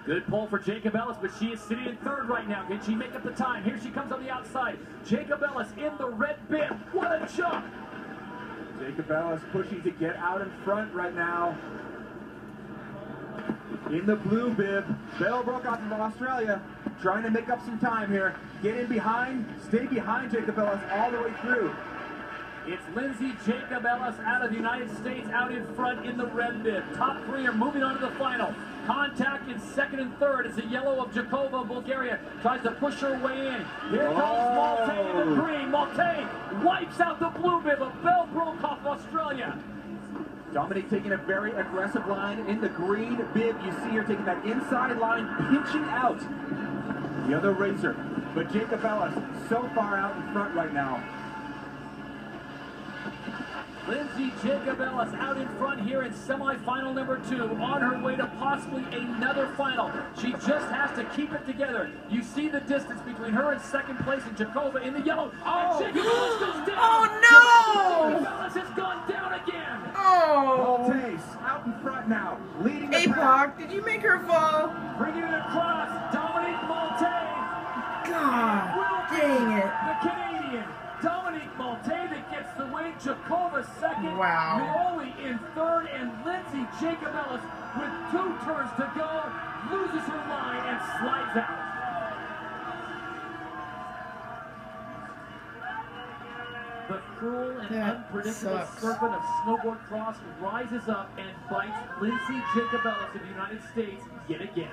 Good pull for Jacob Ellis, but she is sitting in third right now. Can she make up the time? Here she comes on the outside. Jacob Ellis in the red bib. What a jump! Jacob Ellis pushing to get out in front right now. In the blue bib, Belle Broekhoff from Australia trying to make up some time here. Get in behind, stay behind Jacob Ellis all the way through. It's Lindsay Jacob Ellis out of the United States out in front in the red bib. Top three are moving on to the final. Contact in second and third as the yellow of Jakova, Bulgaria, tries to push her way in. Here comes Malte in the green. Malte wipes out the blue bib of Belle Broekhoff, Australia. Dominique taking a very aggressive line in the green bib. You see her taking that inside line, pinching out the other racer. But Jacob Ellis so far out in front right now. Lindsay Jacob Ellis out in front here in semifinal number 2, on her way to possibly another final. She just has to keep it together. You see the distance between her and second place in Jakova in the yellow. Oh, and Jacob Ellis goes down. Oh no! Jacob Ellis has gone down again. Oh! Maltese out in front now, leading the pack. APOC, did you make her fall? Bringing it across, Dominique Malte. God, dang it. The Canadian, Dominique Malte, that gets the win. Jakova second. Wow. Meoli in third, and Lindsay Jacob Ellis with 2 turns to go, loses her line and slides out. The cruel and That unpredictable sucks. serpent of snowboard cross rises up and bites Lindsay Jacob Ellis of the United States yet again.